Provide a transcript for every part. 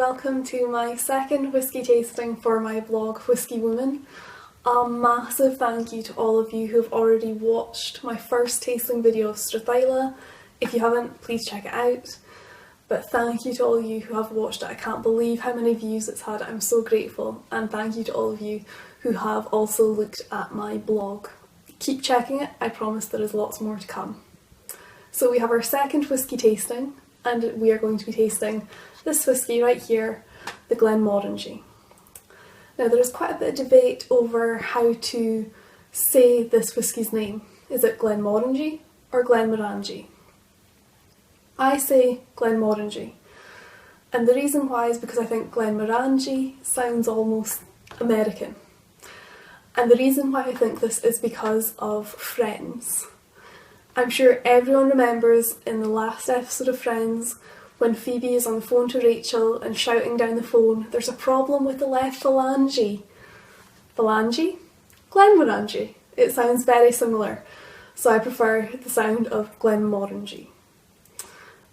welcome to my second whisky tasting for my blog Whisky Woman. A massive thank you to all of you who have already watched my first tasting video of Strathyla. If you haven't, please check it out. But thank you to all of you who have watched it. I can't believe how many views it's had. I'm so grateful. And thank you to all of you who have also looked at my blog. Keep checking it. I promise there is lots more to come. So we have our second whisky tasting, and we are going to be tasting this whisky right here, the Glenmorangie. Now there is quite a bit of debate over how to say this whisky's name. Is it Glenmorangie or Glenmorangie? I say Glenmorangie, and the reason why is because I think Glenmorangie sounds almost American. And the reason why I think this is because of Friends. I'm sure everyone remembers in the last episode of Friends when Phoebe is on the phone to Rachel and shouting down the phone, "There's a problem with the left phalange." Phalange? Glenmorangie. It sounds very similar, so I prefer the sound of Glenmorangie.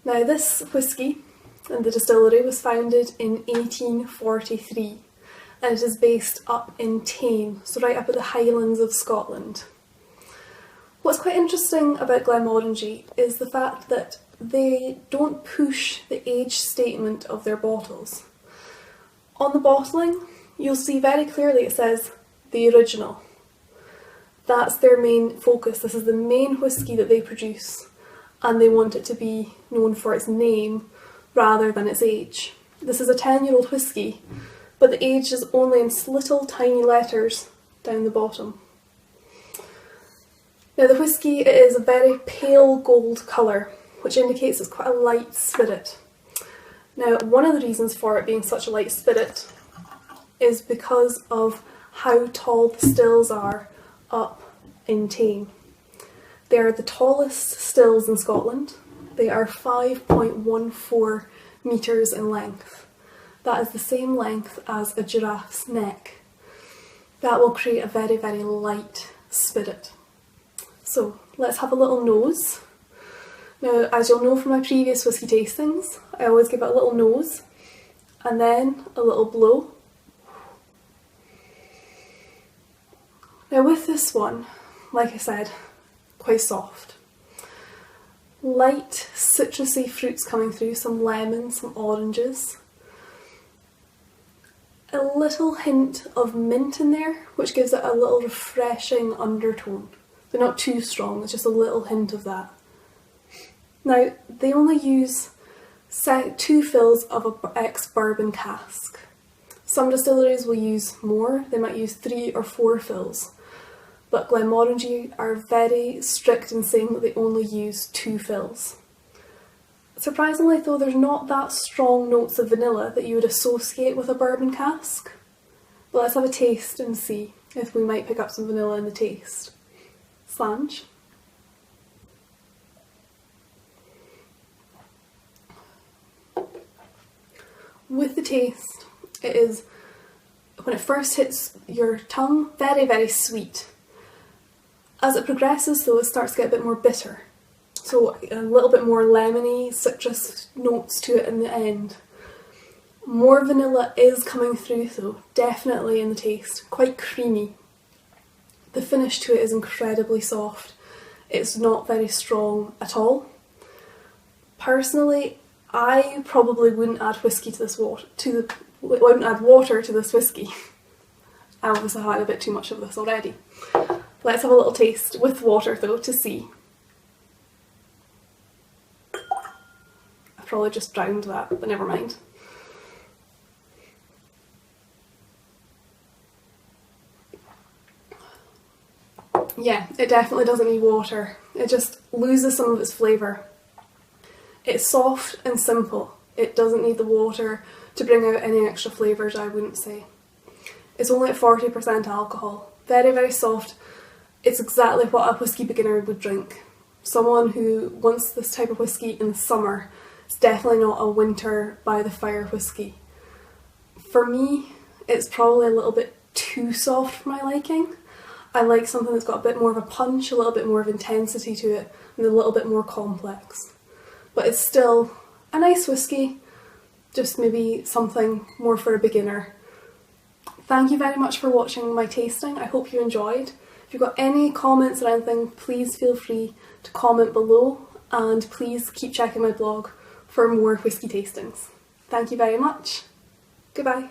Now this whisky and the distillery was founded in 1843 and it is based up in Tame, so right up at the Highlands of Scotland. What's quite interesting about Glenmorangie is the fact that they don't push the age statement of their bottles. On the bottling, you'll see very clearly it says the original. That's their main focus. This is the main whisky that they produce, and they want it to be known for its name rather than its age. This is a 10-year-old whisky, but the age is only in little tiny letters down the bottom. Now the whisky is a very pale gold colour, which indicates it's quite a light spirit. Now one of the reasons for it being such a light spirit is because of how tall the stills are up in Tame. They are the tallest stills in Scotland. They are 5.14 metres in length. That is the same length as a giraffe's neck. That will create a very, very light spirit. So let's have a little nose. Now, as you'll know from my previous whisky tastings, I always give it a little nose and then a little blow. Now with this one, like I said, quite soft. Light citrusy fruits coming through, some lemons, some oranges. A little hint of mint in there, which gives it a little refreshing undertone. They're not too strong, it's just a little hint of that. Now, they only use 2 fills of an ex-bourbon cask. Some distilleries will use more, they might use 3 or 4 fills. But Glenmorangie are very strict in saying that they only use 2 fills. Surprisingly though, there's not that strong notes of vanilla that you would associate with a bourbon cask. But let's have a taste and see if we might pick up some vanilla in the taste. Slange. With the taste, it is, when it first hits your tongue, very, very sweet. As it progresses though, it starts to get a bit more bitter. So a little bit more lemony, citrus notes to it in the end. More vanilla is coming through though, definitely in the taste, quite creamy. The finish to it is incredibly soft. It's not very strong at all. Personally, I probably wouldn't add whiskey to this wouldn't add water to this whiskey. I obviously had a bit too much of this already. Let's have a little taste with water though to see. I probably just drowned that, but never mind. Yeah, it definitely doesn't need water. It just loses some of its flavour. It's soft and simple. It doesn't need the water to bring out any extra flavours, I wouldn't say. It's only at 40% alcohol. Very, very soft. It's exactly what a whisky beginner would drink. Someone who wants this type of whisky in the summer. It's definitely not a winter by the fire whisky. For me, it's probably a little bit too soft for my liking. I like something that's got a bit more of a punch, a little bit more of intensity to it, and a little bit more complex. But it's still a nice whisky, just maybe something more for a beginner. Thank you very much for watching my tasting. I hope you enjoyed. If you've got any comments or anything, please feel free to comment below, and please keep checking my blog for more whisky tastings. Thank you very much. Goodbye.